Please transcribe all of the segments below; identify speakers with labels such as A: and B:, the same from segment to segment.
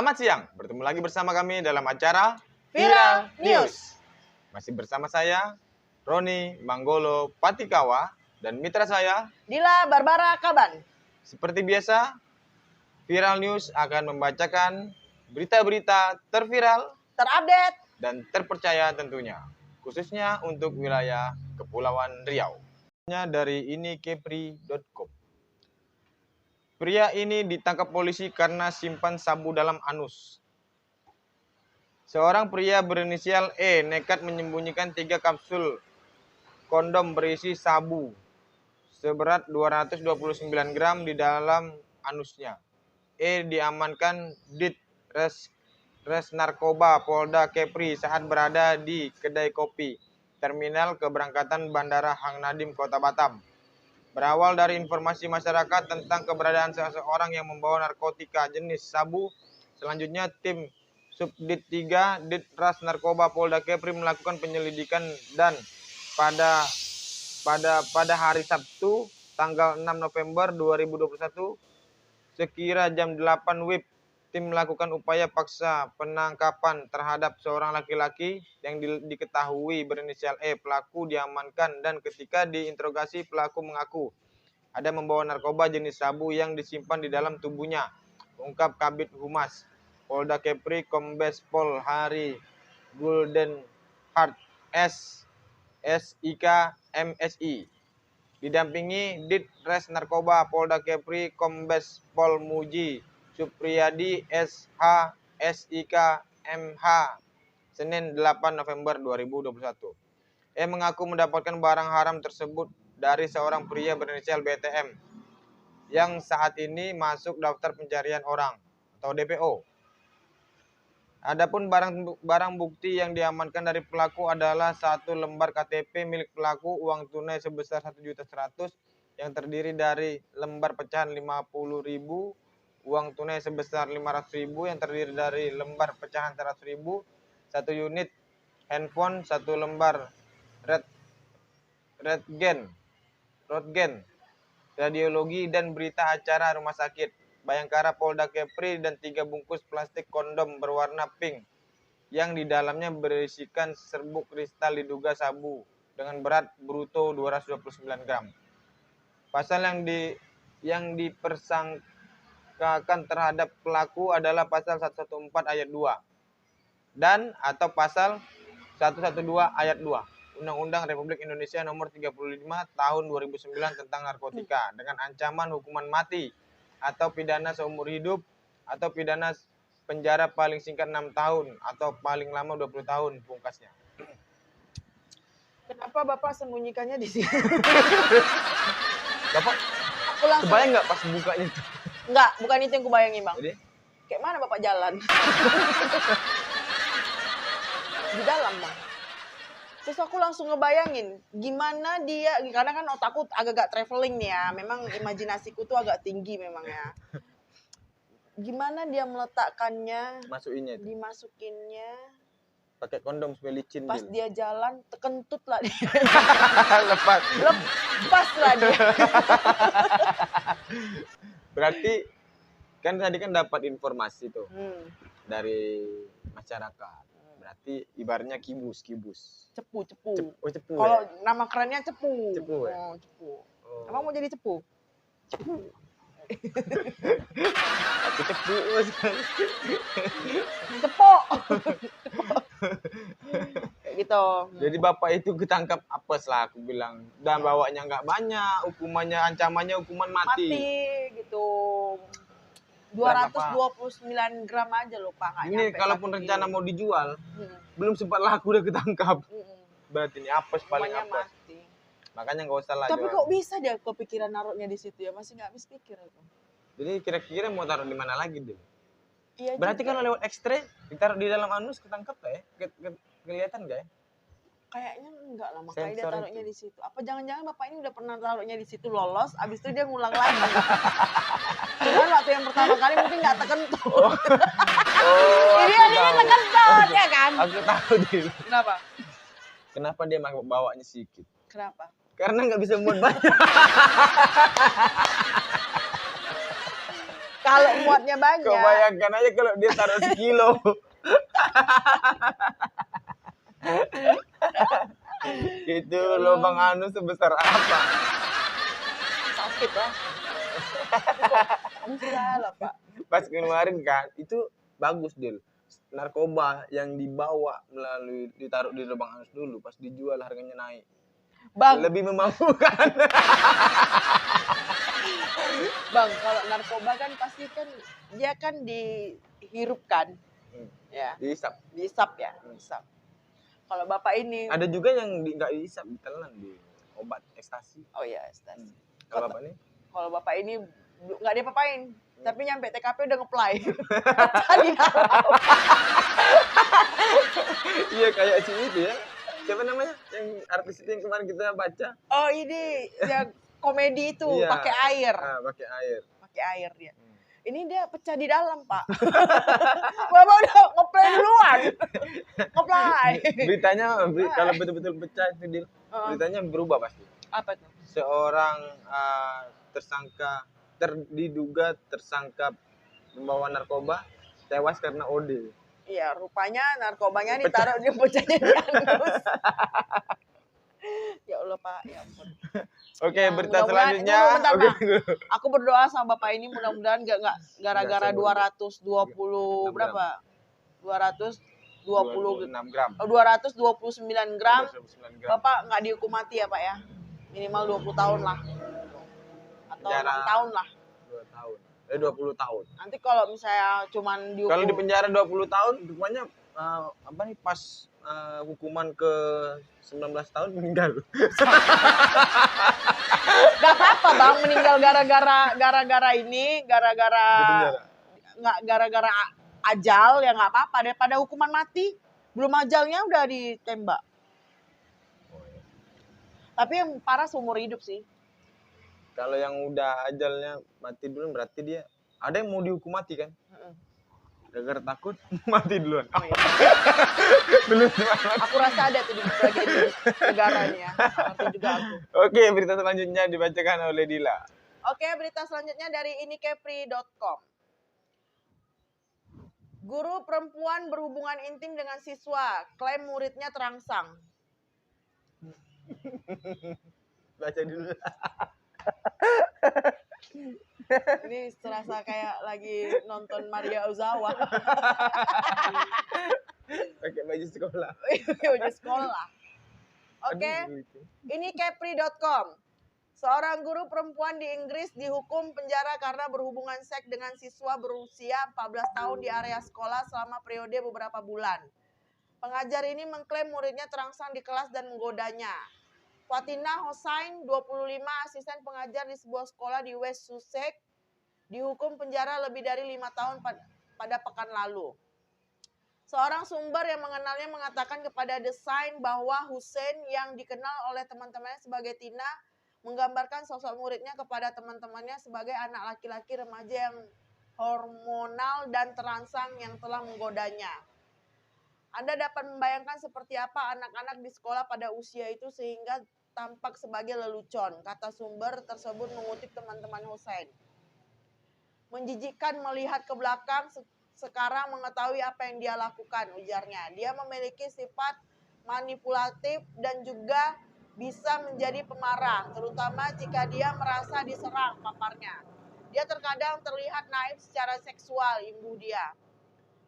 A: Selamat siang, bertemu lagi bersama kami dalam acara
B: Viral News.
A: Masih bersama saya, Roni Manggolo Patikawa, dan mitra saya,
B: Dila Barbara Kaban.
A: Seperti biasa, Viral News akan membacakan berita-berita terviral,
B: Terupdate,
A: dan terpercaya tentunya, khususnya untuk wilayah Kepulauan Riau. Dari inikepri.com. Pria ini ditangkap polisi karena simpan sabu dalam anus. Seorang pria berinisial E nekat menyembunyikan 3 kapsul kondom berisi sabu seberat 229 gram di dalam anusnya. E diamankan di Res Narkoba Polda Kepri saat berada di kedai kopi terminal keberangkatan Bandara Hang Nadim, Kota Batam. Berawal dari informasi masyarakat tentang keberadaan seseorang yang membawa narkotika jenis sabu, selanjutnya tim Subdit 3 Ditras Narkoba Polda Kepri melakukan penyelidikan dan pada hari Sabtu tanggal 6 November 2021 sekira jam 8 WIB, tim melakukan upaya paksa penangkapan terhadap seorang laki-laki yang diketahui berinisial E. Pelaku diamankan dan ketika diinterogasi pelaku mengaku ada membawa narkoba jenis sabu yang disimpan di dalam tubuhnya, ungkap Kabid Humas Polda Kepri Kombes Pol Hari Gulden Hart SIK MSI. Didampingi Ditres Narkoba Polda Kepri Kombes Pol Muji Supriyadi SH SIK MH Senin 8 November 2021. E mengaku mendapatkan barang haram tersebut dari seorang pria berinisial BTM yang saat ini masuk daftar pencarian orang atau DPO. Adapun barang bukti yang diamankan dari pelaku adalah 1 lembar KTP milik pelaku, uang tunai sebesar 1.100.000 yang terdiri dari lembar pecahan 50.000, uang tunai sebesar 500.000 yang terdiri dari lembar pecahan 100.000, 1 unit handphone, 1 lembar rentgen, radiologi dan berita acara rumah sakit Bayangkara Polda Kepri dan 3 bungkus plastik kondom berwarna pink yang di dalamnya berisikan serbuk kristal diduga sabu dengan berat bruto 229 gram. Pasal yang dipersangkakan terhadap pelaku adalah pasal 114 ayat 2 dan atau pasal 112 ayat 2 Undang-Undang Republik Indonesia Nomor 35 Tahun 2009 tentang narkotika dengan ancaman hukuman mati atau pidana seumur hidup atau pidana penjara paling singkat 6 tahun atau paling lama 20 tahun pungkasnya.
B: Kenapa Bapak sembunyikannya di sini?
A: Bapak
B: Aku langsung...
A: kebayang nggak pas bukanya itu?
B: Enggak, bukan itu yang kubayangin, Bang.
A: Jadi?
B: Kayak mana Bapak jalan? Di dalam, Bang. Terus aku langsung ngebayangin gimana dia, karena kan otakku agak-agak traveling nih ya, memang imajinasiku tuh agak tinggi memang ya. Gimana dia meletakkannya,
A: Masukinnya itu.
B: dimasukinnya,
A: Pakai kondom supaya licin.
B: pas dia jalan tekentut lah dia.
A: Lepas
B: lah dia.
A: Berarti kan tadi kan dapat informasi tuh dari masyarakat. Berarti ibaratnya kibus.
B: Cepu.
A: Cepu.
B: Kalau
A: ya?
B: nama kerennya cepu.
A: Cepu ya?
B: Oh, cepu. Emang mau jadi cepu?
A: Aku cepu.
B: Cepok. Kayak gitu.
A: Jadi bapak itu ketangkap apes lah aku bilang. Dan bawanya nggak banyak, ancamannya hukuman mati.
B: Gitu. 229 gram aja loh Pak.
A: Ini kalaupun rencana mau dijual, belum sempat laku udah ketangkap. Berarti ini apes paling apes.
B: Mati.
A: Makanya nggak usah lah.
B: Tapi kok bisa dia kepikiran naruhnya di situ ya? Masih nggak habis pikir aku.
A: Jadi kira-kira mau taruh di mana lagi deh?
B: Iya.
A: Berarti kalau lewat X-ray ditaruh di dalam anus ketangkap gak ya? Kelihatan gak ya?
B: Kayaknya enggak lah, makanya dia
A: Sensor
B: taruhnya
A: itu.
B: di situ. Apa jangan-jangan Bapak ini udah pernah taruhnya di situ lolos, abis itu dia ngulang lagi. Cuman waktu yang pertama kali mungkin nggak tekentut. Ini tekentut ya kan?
A: Aku tahu dia.
B: Kenapa?
A: Kenapa dia bawanya sedikit?
B: Kenapa?
A: Karena nggak bisa muat banyak.
B: Kalau muatnya banyak.
A: Kau bayangkan aja kalau dia taruh sekilo. Itu
B: Ya Allah.
A: lubang anu sebesar apa?
B: Sakit lah. Tapi kok bisa lah Pak.
A: Pas kemarin kan, itu bagus Dil. Narkoba yang dibawa melalui ditaruh di lubang anus dulu, pas dijual harganya naik.
B: Bang,
A: Lebih memampukan.
B: Bang, kalau narkoba kan pasti kan dia kan dihirupkan, ya,
A: Dihisap.
B: dihisap ya, dihisap. Kalau Bapak ini,
A: Ada juga yang nggak dihisap, ditelan di obat ekstasi.
B: oh ya, ekstasi.
A: Kalau Bapak nih?
B: Kalau Bapak ini nggak diapa-apain, tapi nyampe TKP udah ngeplay. Tadi
A: Iya kayak si itu ya. Siapa namanya? Yang artis itu yang kemarin kita baca.
B: Oh ini yang komedi itu
A: Iya.
B: pakai air,
A: Pakai air.
B: pakai air dia. Ini dia pecah di dalam Pak. Bapak udah ngeplay duluan, ngeplay.
A: Beritanya kalau betul-betul pecah itu Dil, beritanya berubah pasti.
B: Apa tuh?
A: Seorang diduga tersangka membawa narkoba tewas karena OD.
B: Iya, rupanya narkobanya ditaruh di pecahnya di anus. Ya Allah Pak, ya ampun.
A: Oke,
B: Ya,
A: berita
B: mudah-mudahan-
A: selanjutnya.
B: tunggu, bentar,
A: Oke.
B: Bang. Aku berdoa sama Bapak ini mudah-mudahan nggak gara-gara
A: Nggak
B: 220
A: 6
B: berapa? 220
A: 26 gram.
B: 229 gram.
A: 29 gram.
B: Bapak nggak dihukum mati ya Pak ya? Minimal 20 tahun lah. Atau
A: Penjara.
B: 6 tahun lah.
A: 2 tahun. 20 tahun.
B: Nanti kalau misalnya cuman dihukum
A: Kalau di penjara 20 tahun, rupanya apa nih pas hukuman ke 19 tahun meninggal.
B: Gak apa-apa Bang meninggal gara-gara ini,
A: Di penjara.
B: nggak gara-gara ajal ya nggak apa-apa daripada hukuman mati. Belum ajalnya udah ditembak. Tapi yang parah seumur hidup sih.
A: Kalau yang udah ajalnya mati duluan berarti dia ada yang mau dihukum mati kan? Gara-gara takut mati duluan.
B: Oh, iya.
A: Belum semangat.
B: Aku rasa ada tuh di bagian negara nih ya. Ngerti juga aku.
A: Oke, berita selanjutnya dibacakan oleh Dila.
B: Oke, berita selanjutnya dari inikepri.com. Guru perempuan berhubungan intim dengan siswa, klaim muridnya terangsang.
A: Baca dulu.
B: Ini serasa kayak lagi nonton Maria Ozawa.
A: Pakai baju sekolah.
B: Udah sekolah. Oke, ini kepri.com. Seorang guru perempuan di Inggris dihukum penjara karena berhubungan seks dengan siswa berusia 14 tahun di area sekolah selama periode beberapa bulan. Pengajar ini mengklaim muridnya terangsang di kelas dan menggodanya. Fatina Hossain, 25, asisten pengajar di sebuah sekolah di West Sussex, dihukum penjara lebih dari 5 tahun pada pekan lalu. Seorang sumber yang mengenalnya mengatakan kepada The Sign bahwa Hussein yang dikenal oleh teman-temannya sebagai Tina menggambarkan sosok muridnya kepada teman-temannya sebagai anak laki-laki remaja yang hormonal dan terangsang yang telah menggodanya. Anda dapat membayangkan seperti apa anak-anak di sekolah pada usia itu sehingga tampak sebagai lelucon, kata sumber tersebut mengutip teman-teman Hussein. Menjijikkan melihat ke belakang, sekarang mengetahui apa yang dia lakukan, ujarnya. Dia memiliki sifat manipulatif dan juga bisa menjadi pemarah, terutama jika dia merasa diserang, paparnya. Dia terkadang terlihat naif secara seksual, imbuh dia.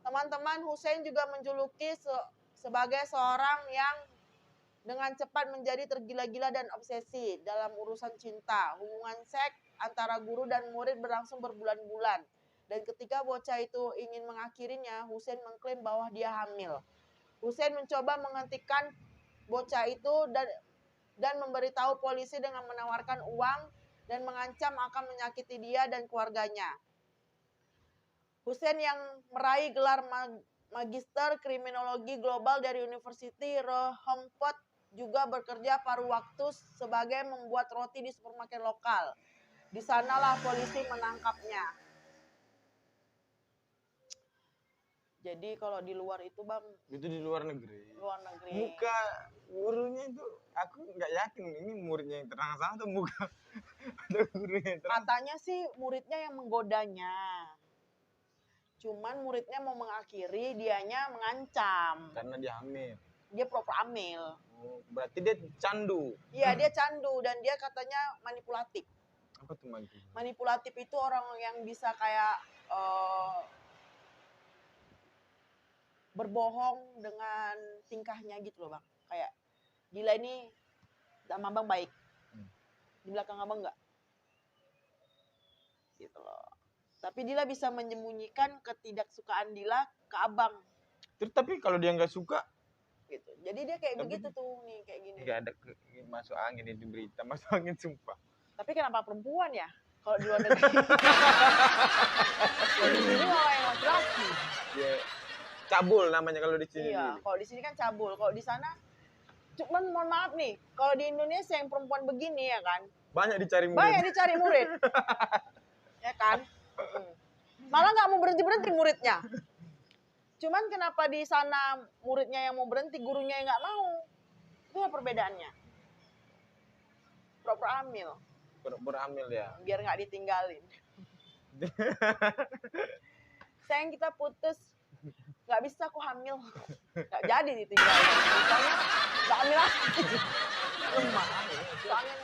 B: Teman-teman Hussein juga menjuluki sebagai seorang yang dengan cepat menjadi tergila-gila dan obsesi dalam urusan cinta. Hubungan seks antara guru dan murid berlangsung berbulan-bulan. Dan ketika bocah itu ingin mengakhirinya, Hussein mengklaim bahwa dia hamil. Hussein mencoba menghentikan bocah itu dan memberitahu polisi dengan menawarkan uang dan mengancam akan menyakiti dia dan keluarganya. Hussein yang meraih gelar Magister Kriminologi Global dari University Rohempot juga bekerja paruh waktu sebagai membuat roti di supermarket lokal. Di sanalah polisi menangkapnya. Jadi kalau di luar itu Bang,
A: Itu di luar negeri.
B: luar negeri.
A: Muka gurunya itu aku nggak yakin ini muridnya yang terangsang atau muka atau gurunya yang terangsang.
B: Katanya sih muridnya yang menggodanya. Cuman muridnya mau mengakhiri, dianya mengancam.
A: Karena dia hamil.
B: Dia pura-pura hamil.
A: Oh, berarti dia candu.
B: Iya, dia candu dan dia katanya manipulatif.
A: Apa tuh mantu?
B: Manipulatif itu orang yang bisa kayak berbohong dengan tingkahnya gitu loh Bang. Kayak Dila ini sama Abang baik. Di belakang Abang enggak? Gitu loh. Tapi Dila bisa menyembunyikan ketidaksukaan Dila ke Abang.
A: Terus tapi kalau dia nggak suka,
B: Gitu. Jadi dia kayak
A: Tapi-
B: begitu tuh nih, kayak gini.
A: nggak ada masuk angin ini berita, masuk angin sumpah.
B: Tapi kenapa perempuan ya? Kalau di luar negeri. Kalau di sini malah yang laki-laki.
A: Dia cabul namanya kalau di sini.
B: Iya, kalau di sini kan cabul. Kalau di sana, cuman mohon maaf nih, kalau di Indonesia yang perempuan begini ya kan,
A: Banyak dicari murid.
B: banyak dicari murid. Ya kan? Malah nggak mau berhenti-berhenti muridnya. Cuman kenapa di sana muridnya yang mau berhenti, gurunya yang nggak mau? Itu ya perbedaannya. Pura-pura hamil,
A: Berhamil ya.
B: biar nggak ditinggalin. Sayang kita putus, nggak bisa aku hamil, nggak jadi ditinggalin. Misalnya nggak hamil lagi. Lemah. Soalnya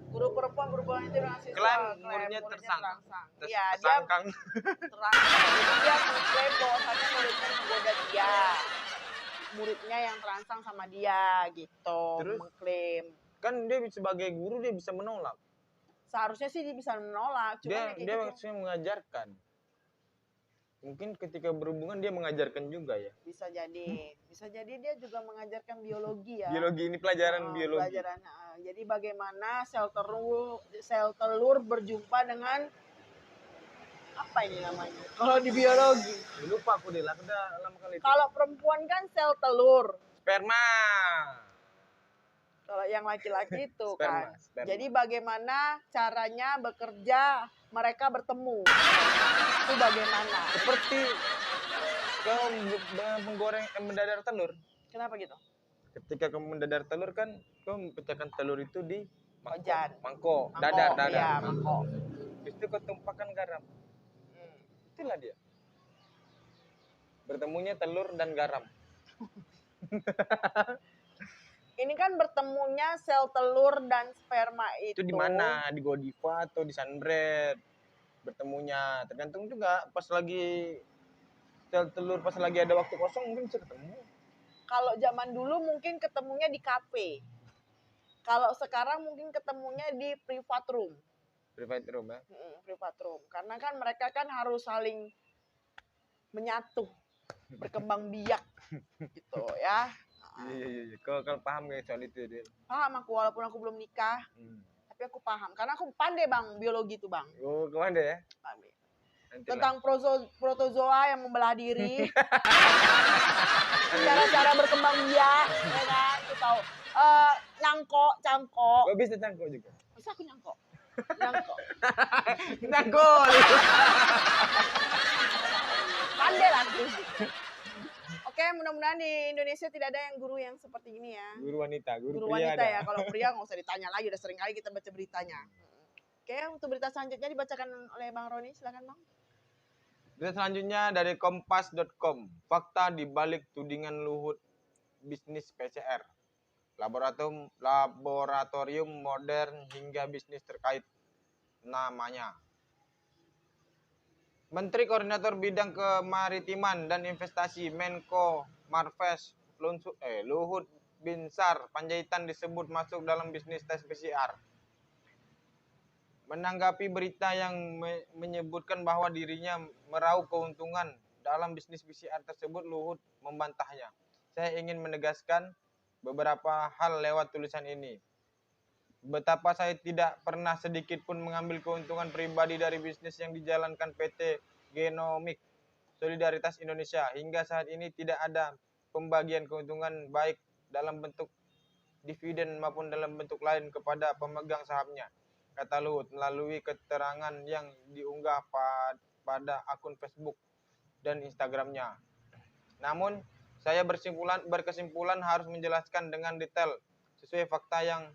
A: Guru
B: guru perempuan itu ngasih
A: Klaim muridnya tersangka.
B: terangsang. Iya, dia
A: tersangkang.
B: terangsang. Jadi dia mengklaim bahwasannya muridnya menggoda dia. Muridnya yang terangsang sama dia gitu.
A: Terus?
B: Mengklaim.
A: Kan dia sebagai guru dia bisa menolak.
B: Seharusnya sih dia bisa menolak. Cuma
A: Dia
B: ya kayak
A: dia
B: gitu.
A: maksudnya mengajarkan. Mungkin ketika berhubungan dia mengajarkan juga ya.
B: Bisa jadi. Bisa jadi dia juga mengajarkan biologi ya.
A: Biologi ini pelajaran biologi.
B: Pelajaran. Jadi bagaimana sel telur berjumpa dengan apa ini namanya? Kalau di biologi.
A: Lupa aku deh, aku udah lama kali itu.
B: Kalau perempuan kan sel telur.
A: Sperma.
B: Kalau yang laki-laki itu
A: Sperma,
B: kan.
A: sperma.
B: Jadi bagaimana caranya bekerja mereka bertemu? Itu bagaimana?
A: Seperti kau mendadar telur.
B: Kenapa gitu?
A: Ketika kamu mendadar telur kan kau pecahkan telur itu di
B: Wajan.
A: mangkok,
B: Mangkok,
A: dadar.
B: Iya, mangkok.
A: Habis itu kau tumpahkan garam. Itulah dia. Bertemunya telur dan garam.
B: Ini kan bertemunya sel telur dan sperma itu.
A: Itu di mana? Di Godiva atau di Sunbread? Bertemunya tergantung juga pas lagi sel telur pas lagi ada waktu kosong mungkin bisa ketemu.
B: Kalau zaman dulu mungkin ketemunya di kafe. Kalau sekarang mungkin ketemunya di private room.
A: Private room ya.
B: Private room. Karena kan mereka kan harus saling menyatu, berkembang biak gitu ya.
A: Iya. Kau paham gak soal itu dia?
B: Paham aku walaupun aku belum nikah, tapi aku paham karena aku pandai Bang biologi itu Bang.
A: Oh, kemana ya?
B: Pandai.
A: Nanti
B: Tentang protozoa yang membelah diri. Cara-cara berkembang biak, ya kan? Aku tahu. Cangkok.
A: Kau bisa cangkok juga.
B: Bisa aku nyangkok. Nyangkok.
A: Cangkok.
B: Pandai lah aku. Oke, mudah-mudahan di Indonesia tidak ada yang guru yang seperti ini ya.
A: Guru wanita,
B: Guru
A: pria
B: wanita
A: ada.
B: ya. Kalau pria nggak usah ditanya lagi, udah sering kali kita baca beritanya. Oke, untuk berita selanjutnya dibacakan oleh Bang Roni, silakan Bang.
A: Berita selanjutnya dari kompas.com. Fakta di balik tudingan Luhut bisnis PCR. Laboratorium modern hingga bisnis terkait namanya. Menteri Koordinator Bidang Kemaritiman dan Investasi Menko Marves Luhut Binsar Panjaitan disebut masuk dalam bisnis tes PCR. Menanggapi berita yang menyebutkan bahwa dirinya meraup keuntungan dalam bisnis PCR tersebut, Luhut membantahnya. Saya ingin menegaskan beberapa hal lewat tulisan ini. Betapa saya tidak pernah sedikit pun mengambil keuntungan pribadi dari bisnis yang dijalankan PT Genomic Solidaritas Indonesia. Hingga saat ini tidak ada pembagian keuntungan baik dalam bentuk dividen maupun dalam bentuk lain kepada pemegang sahamnya, kata Luhut melalui keterangan yang diunggah pada akun Facebook dan Instagramnya. Namun, saya berkesimpulan harus menjelaskan dengan detail sesuai fakta yang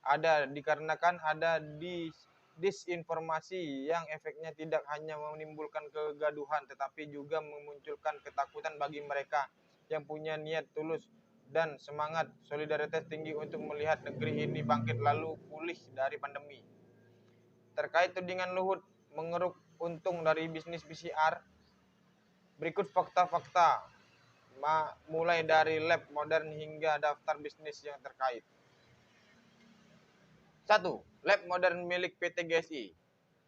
A: ada, dikarenakan ada disinformasi yang efeknya tidak hanya menimbulkan kegaduhan tetapi juga memunculkan ketakutan bagi mereka yang punya niat tulus dan semangat solidaritas tinggi untuk melihat negeri ini bangkit lalu pulih dari pandemi. Terkait tudingan Luhut mengeruk untung dari bisnis PCR, berikut fakta-fakta mulai dari lab modern hingga daftar bisnis yang terkait. 1. Lab modern milik PT GSI.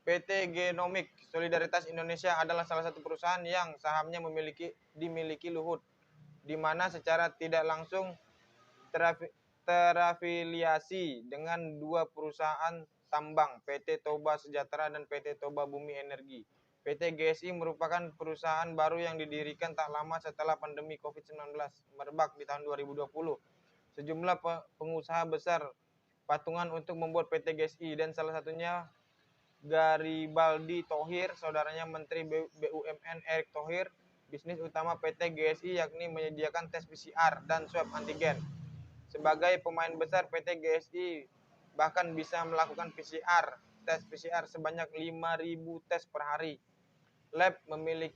A: PT Genomic Solidaritas Indonesia adalah salah satu perusahaan yang sahamnya dimiliki Luhut, di mana secara tidak langsung terafiliasi dengan dua perusahaan tambang, PT Toba Sejahtera dan PT Toba Bumi Energi. PT GSI merupakan perusahaan baru yang didirikan tak lama setelah pandemi COVID-19 merebak di tahun 2020. Sejumlah pengusaha besar patungan untuk membuat PT GSI dan salah satunya Garibaldi Thohir, saudaranya Menteri BUMN Erick Thohir. Bisnis utama PT GSI yakni menyediakan tes PCR dan swab antigen. Sebagai pemain besar, PT GSI bahkan bisa melakukan tes PCR sebanyak 5.000 tes per hari. Lab milik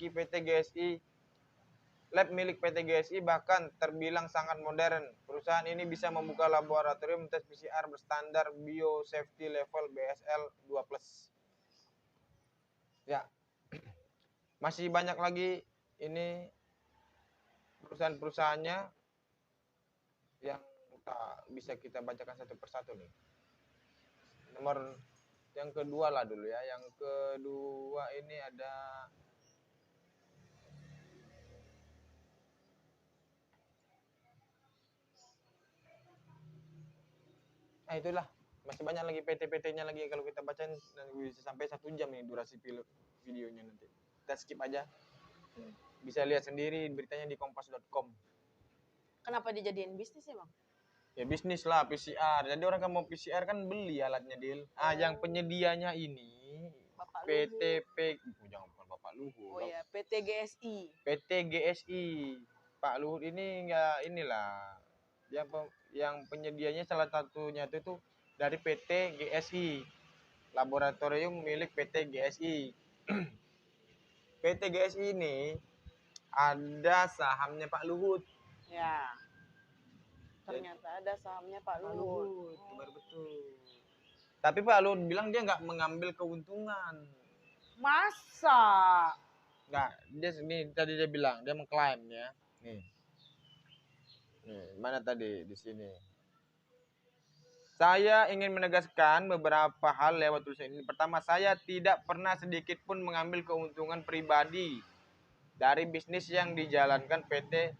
A: PT GSI bahkan terbilang sangat modern. Perusahaan ini bisa membuka laboratorium tes PCR berstandar Biosafety Level BSL 2+. Ya, masih banyak lagi ini perusahaan-perusahaannya yang bisa kita bacakan satu persatu nih. Nomor yang kedua lah dulu ya. Yang kedua ini ada itulah, masih banyak lagi PT-PT-nya lagi. Kalau kita bacain bisa sampai 1 jam nih durasi videonya nanti. Kita skip aja. Bisa lihat sendiri beritanya di kompas.com.
B: Kenapa dijadiin bisnis ya, Bang?
A: Ya bisnis lah PCR. Jadi orang kan mau PCR kan beli alatnya, Dil. Yang penyedianya ini
B: Bapak
A: PTP, jangan bukan Bapak Luhut.
B: Oh ya, PT GSI.
A: PT GSI. Pak Luhut ini enggak inilah. Yang penyedianya salah satunya itu dari PT GSI. Laboratorium milik PT GSI. PT GSI ini ada sahamnya Pak Luhut.
B: Ya. Ternyata ada sahamnya Pak Luhut.
A: Baru betul. Tapi Pak Luhut bilang dia nggak mengambil keuntungan.
B: Masa?
A: Nggak, tadi dia bilang dia mengklaim ya. Nih, mana tadi di sini? Saya ingin menegaskan beberapa hal lewat tulisan ini. Pertama, saya tidak pernah sedikit pun mengambil keuntungan pribadi dari bisnis yang dijalankan PT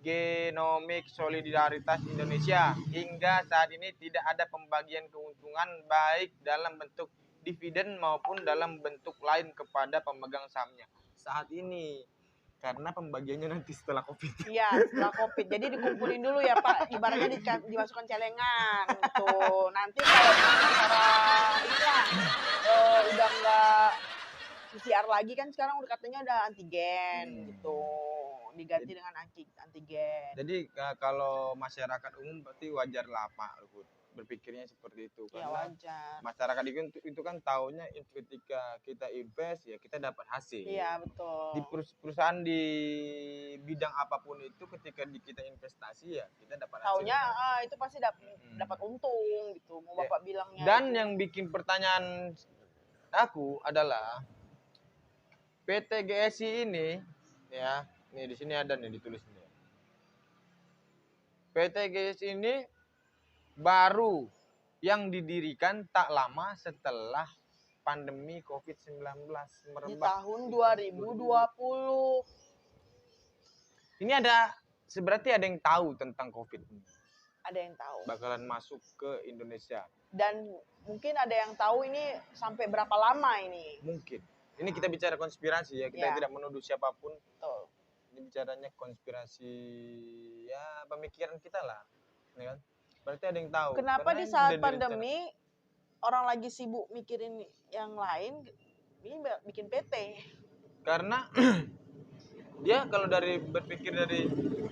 A: Genomic Solidaritas Indonesia. Hingga saat ini tidak ada pembagian keuntungan baik dalam bentuk dividen maupun dalam bentuk lain kepada pemegang sahamnya saat ini. Karena pembagiannya nanti setelah COVID.
B: Iya, setelah COVID. Jadi dikumpulin dulu ya Pak. Ibaratnya dimasukkan celengan gitu. Nanti kalau udah nggak PCR lagi kan sekarang udah katanya ada antigen gitu. Diganti dengan antigen.
A: Jadi kalau masyarakat umum berarti wajar lah Pak Luhut berpikirnya seperti itu.
B: Ya,
A: karena
B: wajar.
A: masyarakat itu kan taunya ketika kita invest ya kita dapat hasil.
B: Iya betul.
A: Di perusahaan di bidang apapun itu ketika kita investasi ya kita dapat hasil.
B: Taunya itu pasti dapat untung gitu. Mau Bapak bilangnya.
A: Dan yang bikin pertanyaan aku adalah PT GSI ini ya, nih di sini ada nih ditulis nih. PT GSI ini baru yang didirikan tak lama setelah pandemi COVID-19 merebak.
B: Di tahun 2020.
A: Ini berarti ada yang tahu tentang COVID ini.
B: Ada yang tahu.
A: Bakalan masuk ke Indonesia.
B: Dan mungkin ada yang tahu ini sampai berapa lama ini.
A: Mungkin. Ini kita bicara konspirasi ya, kita tidak menuduh siapapun.
B: Betul.
A: Ini bicaranya konspirasi ya pemikiran kita lah. Ya kan? Berarti ada yang tahu.
B: Kenapa di saat pandemi orang lagi sibuk mikirin yang lain, ini bikin PT?
A: Karena Dia kalau dari berpikir dari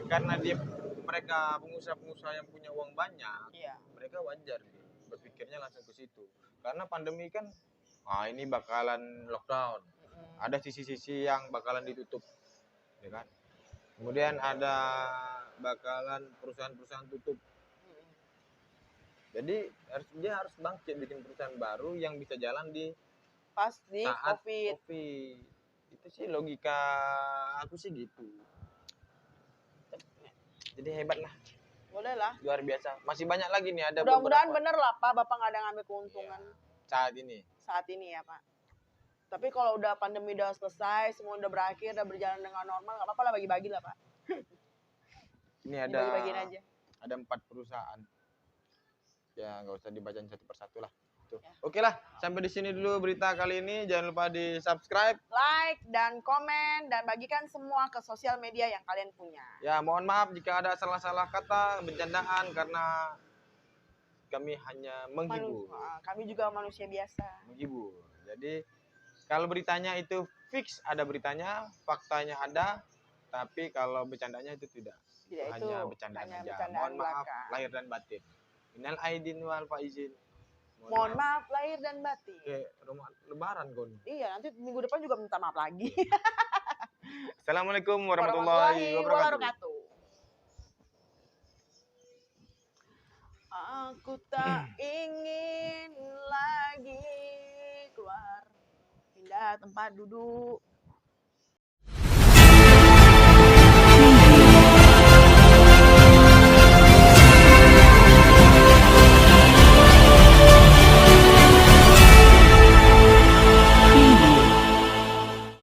A: karena mereka pengusaha-pengusaha yang punya uang banyak,
B: Iya.
A: mereka wajar gitu, berpikirnya langsung ke situ. Karena pandemi kan, ini bakalan lockdown. Ada sisi-sisi yang bakalan ditutup, ya kan? Kemudian ada bakalan perusahaan-perusahaan tutup. Jadi dia harus bangkit bikin perusahaan baru yang bisa jalan di
B: Pas di
A: saat
B: COVID.
A: COVID. Itu sih logika aku sih gitu. Jadi hebat lah,
B: Boleh lah.
A: luar biasa. Masih banyak lagi nih, ada
B: Mudah-mudahan
A: beberapa
B: bener lah Pak, Bapak nggak ada ngambil keuntungan
A: saat ini.
B: saat ini ya Pak. Tapi kalau udah pandemi udah selesai, semua udah berakhir, udah berjalan dengan normal, nggak apa-apa lah bagi-bagi lah Pak.
A: Ini ada
B: Dibagi-bagiin aja.
A: ada 4 perusahaan. Ya nggak usah dibacain satu persatu lah. Tuh.
B: Ya.
A: Oke lah, sampai di sini dulu berita kali ini. Jangan lupa di subscribe,
B: Like dan komen dan bagikan semua ke sosial media yang kalian punya.
A: ya. Mohon maaf jika ada salah-salah kata, bercandaan, karena kami hanya menghibur.
B: Kami juga manusia biasa.
A: Menghibur. Jadi kalau beritanya itu fix, ada beritanya, faktanya ada, tapi kalau bercandanya itu tidak.
B: Tidak,
A: Itu
B: itu
A: hanya bercandaan
B: hanya
A: aja.
B: bercandaan
A: Mohon maaf
B: belaka.
A: lahir dan batin. Minal aidin wal faizin.
B: Mohon maaf lahir dan batin.
A: Kayak rumah lebaran kon.
B: Iya, nanti minggu depan juga minta maaf lagi.
A: Assalamualaikum warahmatullahi wabarakatuh.
B: Aku tak ingin lagi keluar, pindah tempat duduk.